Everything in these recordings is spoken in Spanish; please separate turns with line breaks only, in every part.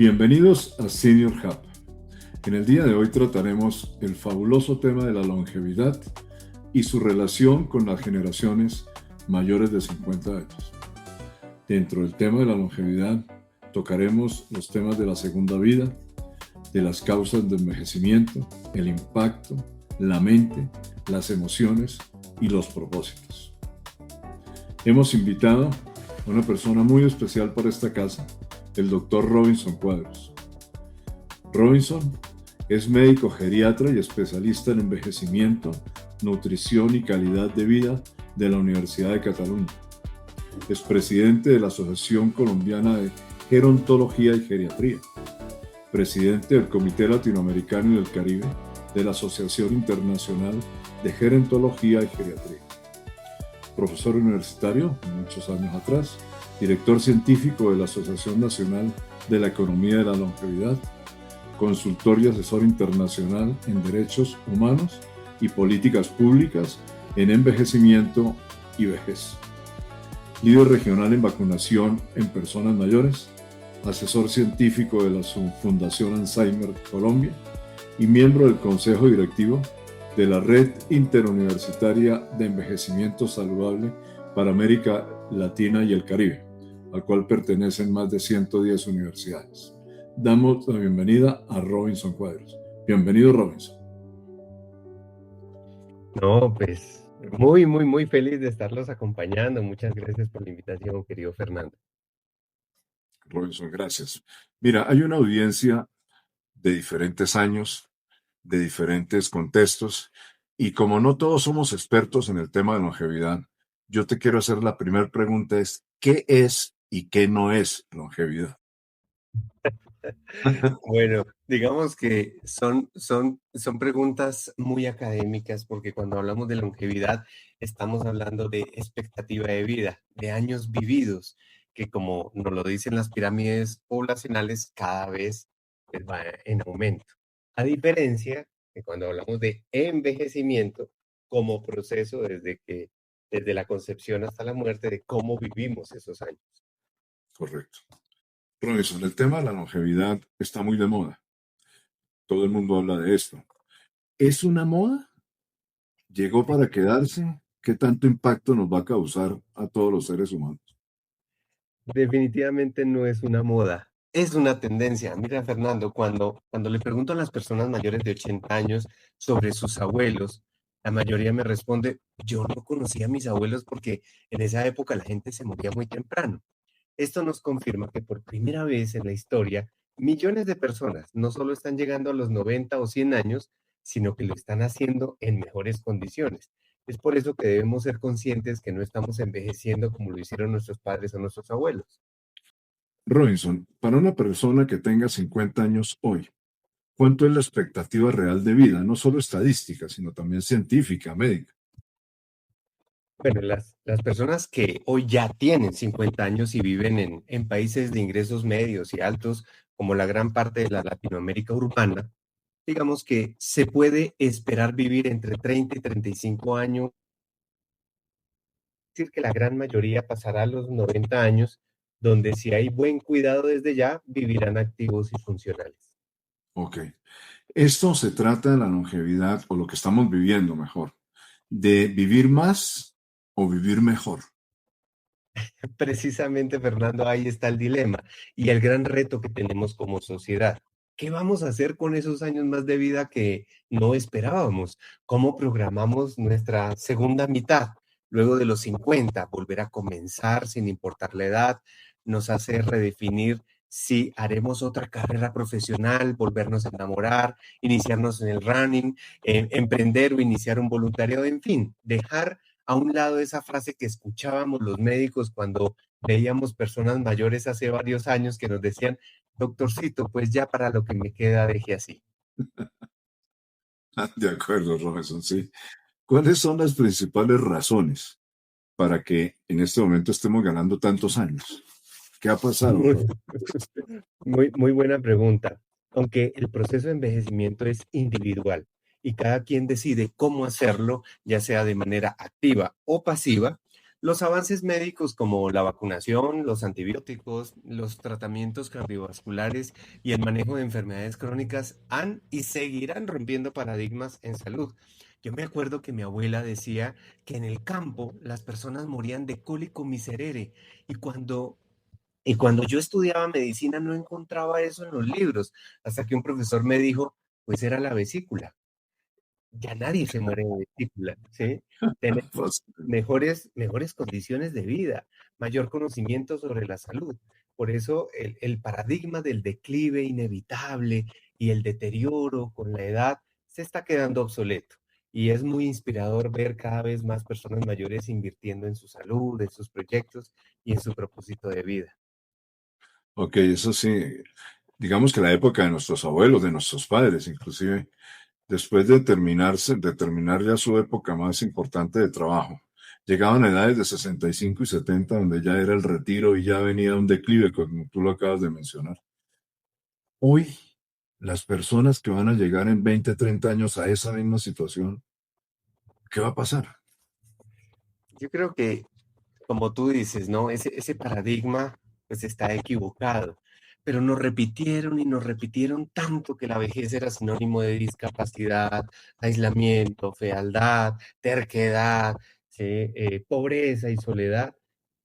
Bienvenidos a Senior Hub. En el día de hoy trataremos el fabuloso tema de la longevidad y su relación con las generaciones mayores de 50 años. Dentro del tema de la longevidad tocaremos los temas de la segunda vida, de las causas de envejecimiento, el impacto, la mente, las emociones y los propósitos. Hemos invitado a una persona muy especial para esta casa, el Dr. Robinson Cuadros. Robinson es médico geriatra y especialista en envejecimiento, nutrición y calidad de vida de la Universidad de Cataluña. Es presidente de la Asociación Colombiana de Gerontología y Geriatría, presidente del Comité Latinoamericano y del Caribe de la Asociación Internacional de Gerontología y Geriatría, profesor universitario muchos años atrás, director científico de la Asociación Nacional de la Economía de la Longevidad, consultor y asesor internacional en derechos humanos y políticas públicas en envejecimiento y vejez, líder regional en vacunación en personas mayores, asesor científico de la Fundación Alzheimer Colombia y miembro del Consejo Directivo de la Red Interuniversitaria de Envejecimiento Saludable para América Latina y el Caribe, al cual pertenecen más de 110 universidades. Damos la bienvenida a Robinson Cuadros. Bienvenido, Robinson.
No, pues muy feliz de estarlos acompañando. Muchas gracias por la invitación, querido Fernando.
Robinson, gracias. Mira, hay una audiencia de diferentes años, de diferentes contextos, y como no todos somos expertos en el tema de longevidad, yo te quiero hacer la primera pregunta es, ¿qué es y qué no es longevidad?
Bueno, digamos que son preguntas muy académicas porque cuando hablamos de longevidad estamos hablando de expectativa de vida, de años vividos, que como nos lo dicen las pirámides poblacionales, cada vez pues, va en aumento. A diferencia de cuando hablamos de envejecimiento como proceso desde la concepción hasta la muerte, de cómo vivimos esos años.
Correcto. Robinson, el tema de la longevidad está muy de moda. Todo el mundo habla de esto. ¿Es una moda? ¿Llegó para quedarse? ¿Qué tanto impacto nos va a causar a todos los seres humanos?
Definitivamente no es una moda, es una tendencia. Mira, Fernando, cuando le pregunto a las personas mayores de 80 años sobre sus abuelos, la mayoría me responde, yo no conocía a mis abuelos porque en esa época la gente se moría muy temprano. Esto nos confirma que por primera vez en la historia, millones de personas no solo están llegando a los 90 o 100 años, sino que lo están haciendo en mejores condiciones. Es por eso que debemos ser conscientes que no estamos envejeciendo como lo hicieron nuestros padres o nuestros abuelos.
Robinson, para una persona que tenga 50 años hoy, ¿cuánto es la expectativa real de vida? No solo estadística, sino también científica, médica.
Bueno, las personas que hoy ya tienen 50 años y viven en países de ingresos medios y altos, como la gran parte de la Latinoamérica urbana, digamos que se puede esperar vivir entre 30 y 35 años, es decir, que la gran mayoría pasará a los 90 años, donde si hay buen cuidado desde ya, vivirán activos y funcionales.
Ok. Esto se trata de la longevidad, o lo que estamos viviendo mejor, de vivir más o vivir mejor.
Precisamente, Fernando, ahí está el dilema y el gran reto que tenemos como sociedad. ¿Qué vamos a hacer con esos años más de vida que no esperábamos? ¿Cómo programamos nuestra segunda mitad? Luego de los 50, volver a comenzar sin importar la edad, nos hace redefinir si haremos otra carrera profesional, volvernos a enamorar, iniciarnos en el running, emprender o iniciar un voluntariado, en fin, dejar a un lado esa frase que escuchábamos los médicos cuando veíamos personas mayores hace varios años que nos decían, doctorcito, pues ya para lo que me queda, deje así.
De acuerdo, Robinson, sí. ¿Cuáles son las principales razones para que en este momento estemos ganando tantos años? ¿Qué ha pasado,
Muy,
Robinson?
muy buena pregunta. Aunque el proceso de envejecimiento es individual y cada quien decide cómo hacerlo, ya sea de manera activa o pasiva, Los avances médicos como la vacunación, los antibióticos, los tratamientos cardiovasculares y el manejo de enfermedades crónicas han y seguirán rompiendo paradigmas en salud. Yo me acuerdo que mi abuela decía que en el campo las personas morían de cólico miserere y cuando yo estudiaba medicina no encontraba eso en los libros, hasta que un profesor me dijo, pues era la vesícula. Ya nadie se muere de vesícula, ¿sí? Tenemos
Pues,
mejores condiciones de vida, mayor conocimiento sobre la salud. Por eso el paradigma del declive inevitable y el deterioro con la edad se está quedando obsoleto. Y es muy inspirador ver cada vez más personas mayores invirtiendo en su salud, en sus proyectos y en su propósito de vida.
ok, eso sí, digamos que la época de nuestros abuelos, de nuestros padres, inclusive, después de terminar ya su época más importante de trabajo, llegaban a edades de 65 y 70, donde ya era el retiro y ya venía un declive, como tú lo acabas de mencionar. Hoy, las personas que van a llegar en 20, 30 años a esa misma situación, ¿qué va a pasar?
Yo creo que como tú dices, ¿no? Ese paradigma pues está equivocado, pero nos repitieron tanto que la vejez era sinónimo de discapacidad, aislamiento, fealdad, terquedad, ¿sí? Pobreza y soledad,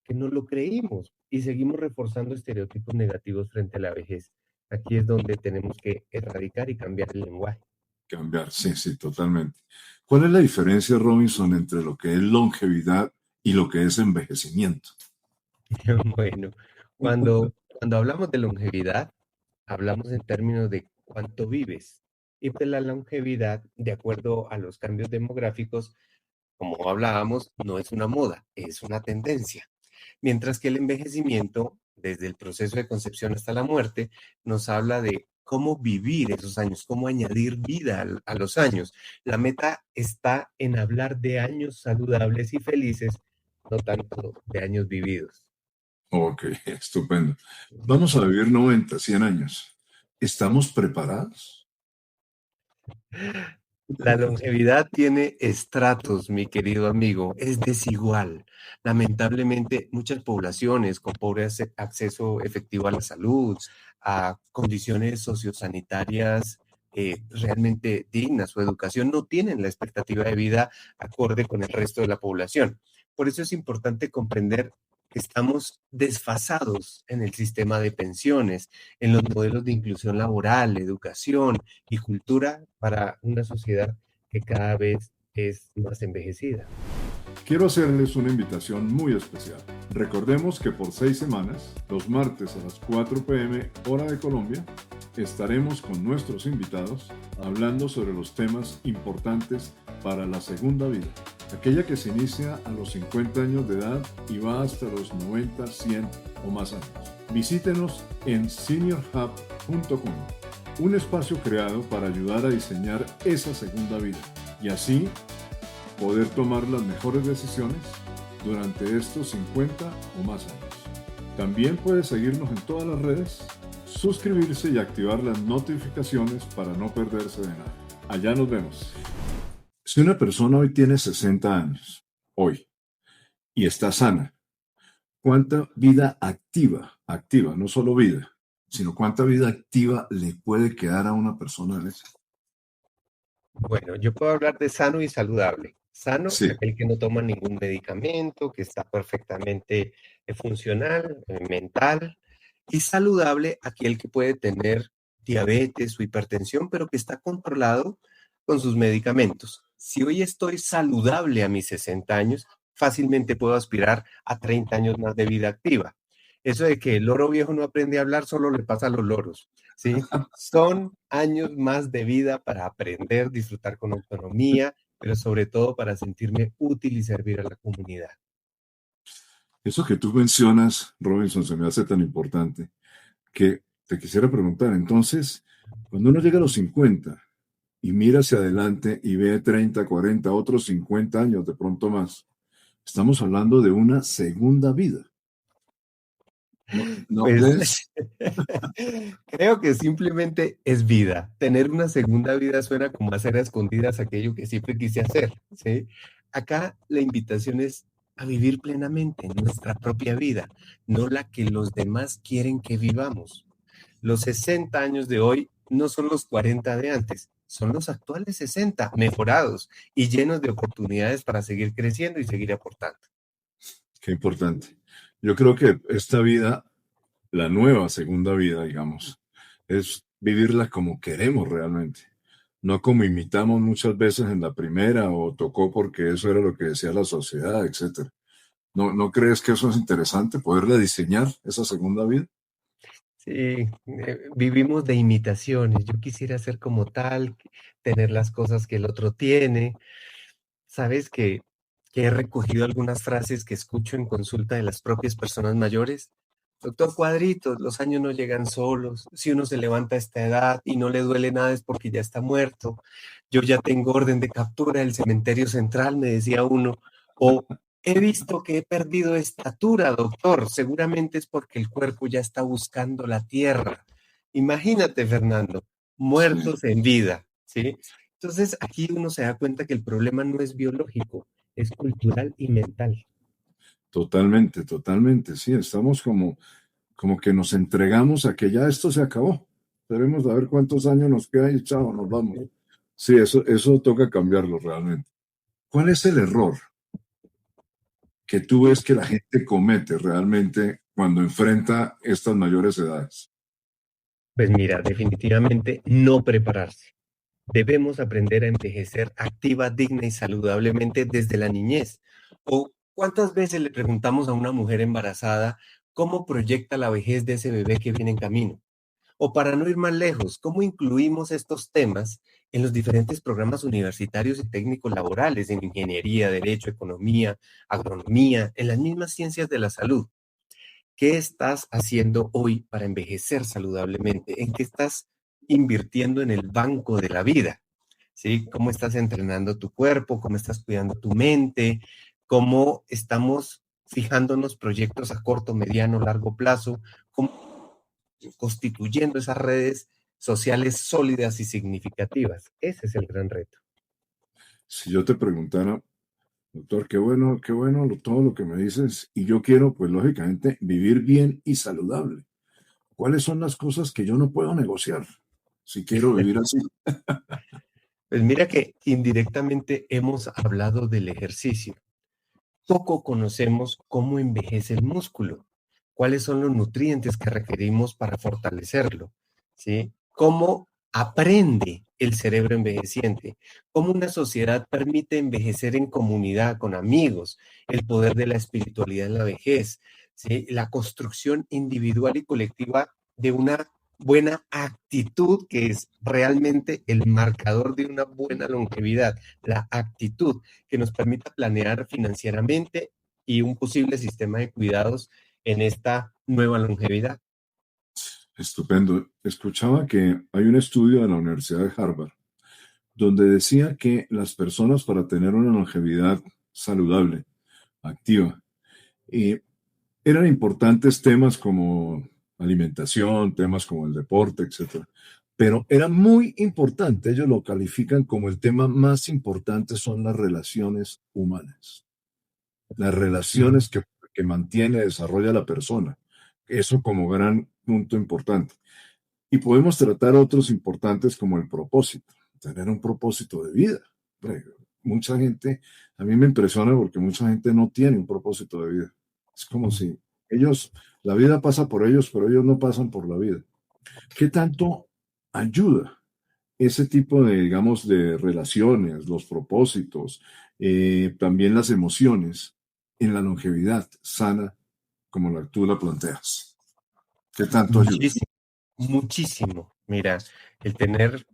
que no lo creímos y seguimos reforzando estereotipos negativos frente a la vejez. Aquí es donde tenemos que erradicar y cambiar el lenguaje.
Cambiar, sí, sí, totalmente. ¿Cuál es la diferencia, Robinson, entre lo que es longevidad y lo que es envejecimiento?
Bueno, cuando hablamos de longevidad, hablamos en términos de cuánto vives. Y pues la longevidad, de acuerdo a los cambios demográficos, como hablábamos, no es una moda, es una tendencia. Mientras que el envejecimiento, desde el proceso de concepción hasta la muerte, nos habla de cómo vivir esos años, cómo añadir vida a los años. La meta está en hablar de años saludables y felices, no tanto de años vividos.
Ok, estupendo. Vamos a vivir 90, 100 años. ¿Estamos preparados?
La longevidad tiene estratos, mi querido amigo, es desigual. Lamentablemente, muchas poblaciones con pobre acceso efectivo a la salud, a condiciones sociosanitarias realmente dignas o educación, no tienen la expectativa de vida acorde con el resto de la población. Por eso es importante comprender que estamos desfasados en el sistema de pensiones, en los modelos de inclusión laboral, educación y cultura para una sociedad que cada vez es más envejecida.
Quiero hacerles una invitación muy especial. Recordemos que por 6 semanas, los martes a las 4 p.m. hora de Colombia, estaremos con nuestros invitados hablando sobre los temas importantes para la segunda vida, aquella que se inicia a los 50 años de edad y va hasta los 90, 100 o más años. Visítenos en seniorhub.com, un espacio creado para ayudar a diseñar esa segunda vida y así poder tomar las mejores decisiones durante estos 50 o más años. También puede seguirnos en todas las redes, suscribirse y activar las notificaciones para no perderse de nada. Allá nos vemos. Si una persona hoy tiene 60 años, hoy, y está sana, ¿cuánta vida activa, no solo vida, sino cuánta vida activa le puede quedar a una persona de esa?
Bueno, yo puedo hablar de sano y saludable. Sano,
Sí,
aquel que no toma ningún medicamento, que está perfectamente funcional, mental, y saludable, aquel que puede tener diabetes o hipertensión, pero que está controlado con sus medicamentos. Si hoy estoy saludable a mis 60 años, fácilmente puedo aspirar a 30 años más de vida activa. Eso de que el loro viejo no aprende a hablar solo le pasa a los loros, ¿sí? Son años más de vida para aprender, disfrutar con autonomía, pero sobre todo para sentirme útil y servir a la comunidad.
eso que tú mencionas, Robinson, se me hace tan importante que te quisiera preguntar, entonces, cuando uno llega a los 50 y mira hacia adelante y ve 30, 40, otros 50 años, de pronto más, estamos hablando de una segunda vida. ¿No, no
Pues
crees?
creo que simplemente es vida. Tener una segunda vida suena como hacer a escondidas aquello que siempre quise hacer, ¿sí? Acá la invitación es a vivir plenamente nuestra propia vida, no la que los demás quieren que vivamos. Los 60 años de hoy no son los 40 de antes, son los actuales 60, mejorados y llenos de oportunidades para seguir creciendo y seguir aportando.
Qué importante. Yo creo que esta vida, la nueva segunda vida, digamos, es vivirla como queremos realmente, no como imitamos muchas veces en la primera o tocó porque eso era lo que decía la sociedad, etcétera. ¿No crees que eso es interesante, poderle diseñar esa segunda vida?
Sí, vivimos de imitaciones. Yo quisiera ser como tal, tener las cosas que el otro tiene. Sabes que he recogido algunas frases que escucho en consulta de las propias personas mayores. Doctor Cuadritos, los años no llegan solos. Si uno se levanta a esta edad y no le duele nada es porque ya está muerto. Yo ya tengo orden de captura del cementerio central, me decía uno. O he visto que he perdido estatura, doctor. Seguramente es porque el cuerpo ya está buscando la tierra. Imagínate, Fernando,
Sí,
muertos en vida, ¿sí? Entonces, aquí uno se da cuenta que el problema no es biológico, es cultural y mental.
totalmente, totalmente, sí, estamos como que nos entregamos a que ya esto se acabó. Debemos de ver cuántos años nos queda y chao, nos vamos. Sí, eso toca cambiarlo realmente. ¿Cuál es el error que tú ves que la gente comete realmente cuando enfrenta estas mayores edades?
Pues mira, definitivamente no prepararse. Debemos aprender a envejecer activa, digna y saludablemente desde la niñez. ¿O cuántas veces le preguntamos a una mujer embarazada cómo proyecta la vejez de ese bebé que viene en camino? O para no ir más lejos, ¿cómo incluimos estos temas en los diferentes programas universitarios y técnicos laborales, en ingeniería, derecho, economía, agronomía, en las mismas ciencias de la salud? ¿Qué estás haciendo hoy para envejecer saludablemente? ¿En qué estás invirtiendo en el banco de la vida? ¿Sí? ¿Cómo estás entrenando tu cuerpo? ¿Cómo estás cuidando tu mente? ¿Cómo estamos fijándonos proyectos a corto, mediano, largo plazo? ¿Cómo constituyendo esas redes sociales sólidas y significativas? Ese es el gran reto.
Si yo te preguntara, doctor, qué bueno todo lo que me dices y yo quiero, pues lógicamente, vivir bien y saludable. ¿Cuáles son las cosas que yo no puedo negociar si quiero vivir así?
Pues mira que indirectamente hemos hablado del ejercicio. Poco conocemos cómo envejece el músculo, cuáles son los nutrientes que requerimos para fortalecerlo, ¿sí? Cómo aprende el cerebro envejeciente, cómo una sociedad permite envejecer en comunidad, con amigos, el poder de la espiritualidad en la vejez, ¿sí? La construcción individual y colectiva de una buena actitud que es realmente el marcador de una buena longevidad, la actitud que nos permita planear financieramente y un posible sistema de cuidados en esta nueva longevidad.
Estupendo. Escuchaba que hay un estudio de la Universidad de Harvard donde decía que las personas para tener una longevidad saludable, activa, eh, eran importantes temas como alimentación, temas como el deporte, etcétera. Pero era muy importante, ellos lo califican como el tema más importante son las relaciones humanas, las relaciones que mantiene, desarrolla la persona. Eso como gran punto importante. Y podemos tratar otros importantes como el propósito, tener un propósito de vida. Mucha gente, a mí me impresiona porque mucha gente no tiene un propósito de vida. Es como si ellos, la vida pasa por ellos, pero ellos no pasan por la vida. ¿Qué tanto ayuda ese tipo de, digamos, de relaciones, los propósitos, también las emociones en la longevidad sana como tú la planteas? ¿Qué tanto ayuda?
Muchísimo, muchísimo. Mira, el tener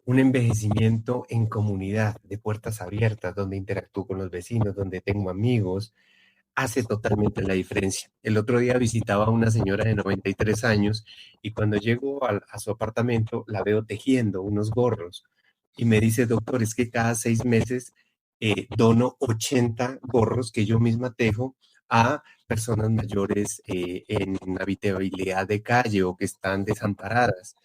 un envejecimiento en comunidad, de puertas abiertas, donde interactúo con los vecinos, donde tengo amigos, hace totalmente la diferencia. El otro día visitaba a una señora de 93 años y cuando llego a su apartamento la veo tejiendo unos gorros y me dice, doctor, es que cada 6 meses dono 80 gorros que yo misma tejo a personas mayores en habitabilidad de calle o que están desamparadas.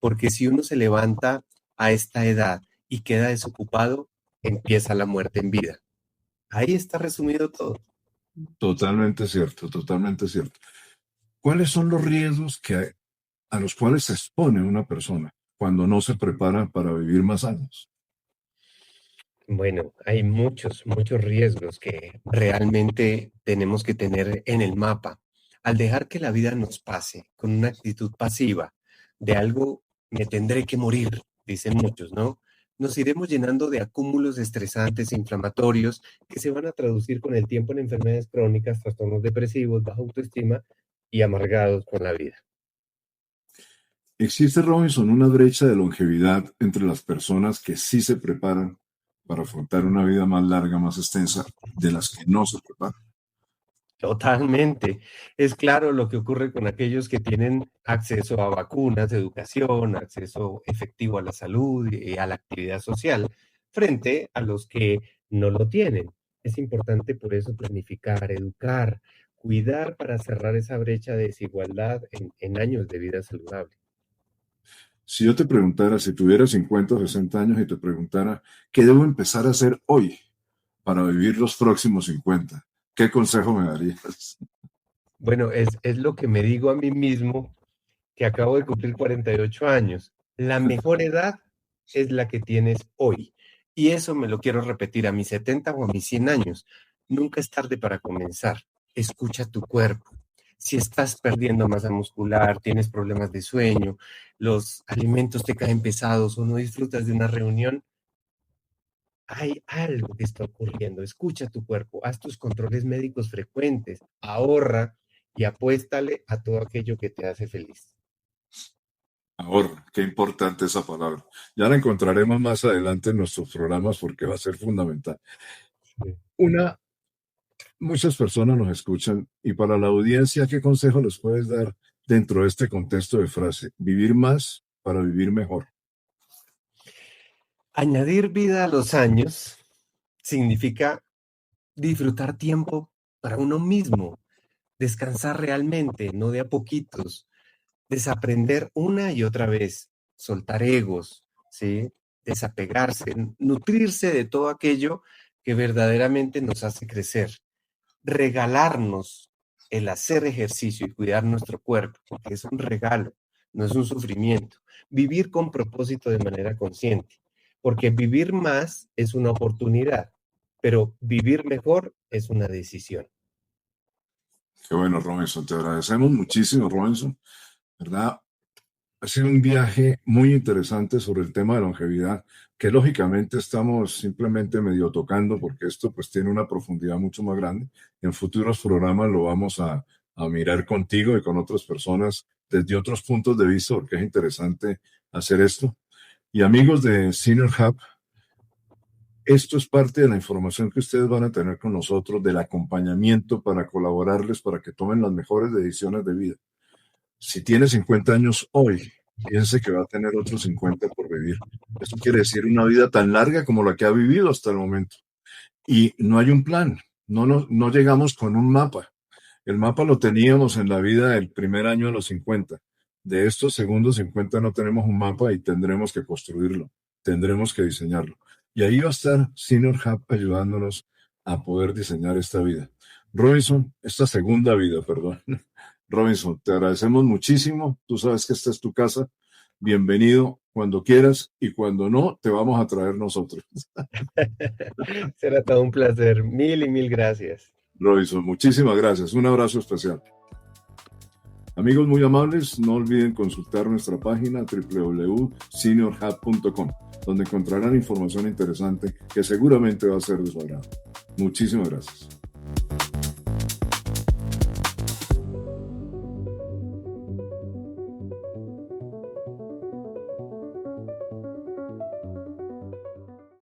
Porque si uno se levanta a esta edad y queda desocupado, empieza la muerte en vida. Ahí está resumido todo.
Totalmente cierto, totalmente cierto. ¿Cuáles son los riesgos a los cuales se expone una persona cuando no se prepara para vivir más años?
Bueno, hay muchos riesgos que realmente tenemos que tener en el mapa. Al dejar que la vida nos pase con una actitud pasiva de algo, me tendré que morir, dicen muchos, ¿no? Nos iremos llenando de acúmulos estresantes e inflamatorios que se van a traducir con el tiempo en enfermedades crónicas, trastornos depresivos, baja autoestima y amargados con la vida.
¿Existe, Robinson, una brecha de longevidad entre las personas que sí se preparan para afrontar una vida más larga, más extensa, de las que no se preparan?
Totalmente. Es claro lo que ocurre con aquellos que tienen acceso a vacunas, educación, acceso efectivo a la salud y a la actividad social, frente a los que no lo tienen. Es importante por eso planificar, educar, cuidar para cerrar esa brecha de desigualdad en años de vida saludable.
Si yo te preguntara, si tuviera 50 o 60 años y te preguntara, ¿qué debo empezar a hacer hoy para vivir los próximos 50? ¿Qué consejo me darías?
Bueno, es lo que me digo a mí mismo que acabo de cumplir 48 años. La mejor edad es la que tienes hoy. Y eso me lo quiero repetir a mis 70 o a mis 100 años. Nunca es tarde para comenzar. Escucha tu cuerpo. Si estás perdiendo masa muscular, tienes problemas de sueño, los alimentos te caen pesados o no disfrutas de una reunión, hay algo que está ocurriendo. Escucha tu cuerpo, haz tus controles médicos frecuentes, ahorra y apuéstale a todo aquello que te hace feliz.
Ahorra, qué importante esa palabra. Ya la encontraremos más adelante en nuestros programas porque va a ser fundamental.
Sí.
Una, muchas personas nos escuchan y para la audiencia, ¿qué consejo les puedes dar dentro de este contexto de frase? Vivir más para vivir mejor.
Añadir vida a los años significa disfrutar tiempo para uno mismo, descansar realmente, no de a poquitos, desaprender una y otra vez, soltar egos, ¿sí? Desapegarse, nutrirse de todo aquello que verdaderamente nos hace crecer, regalarnos el hacer ejercicio y cuidar nuestro cuerpo, porque es un regalo, no es un sufrimiento. Vivir con propósito de manera consciente, porque vivir más es una oportunidad, pero vivir mejor es una decisión.
Qué bueno, Robinson. Te agradecemos muchísimo, Robinson. ¿Verdad? Ha sido un viaje muy interesante sobre el tema de longevidad, que lógicamente estamos simplemente medio tocando porque esto pues tiene una profundidad mucho más grande. En futuros programas lo vamos a mirar contigo y con otras personas desde otros puntos de vista porque es interesante hacer esto. Y amigos de Senior Hub, esto es parte de la información que ustedes van a tener con nosotros, del acompañamiento para colaborarles para que tomen las mejores decisiones de vida. Si tiene 50 años hoy, piense que va a tener otros 50 por vivir. Esto quiere decir una vida tan larga como la que ha vivido hasta el momento. Y no hay un plan, no llegamos con un mapa. El mapa lo teníamos en la vida del primer año de los 50. De estos segundos 50 no tenemos un mapa y tendremos que construirlo, tendremos que diseñarlo. Y ahí va a estar Senior Hub ayudándonos a poder diseñar esta vida. Robinson, esta segunda vida, perdón. Robinson, te agradecemos muchísimo. Tú sabes que esta es tu casa. Bienvenido cuando quieras y cuando no, te vamos a traer nosotros.
Será todo un placer. Mil y mil gracias.
Robinson, muchísimas gracias. Un abrazo especial. Amigos muy amables, no olviden consultar nuestra página www.seniorhub.com, donde encontrarán información interesante que seguramente va a ser de su agrado. Muchísimas gracias.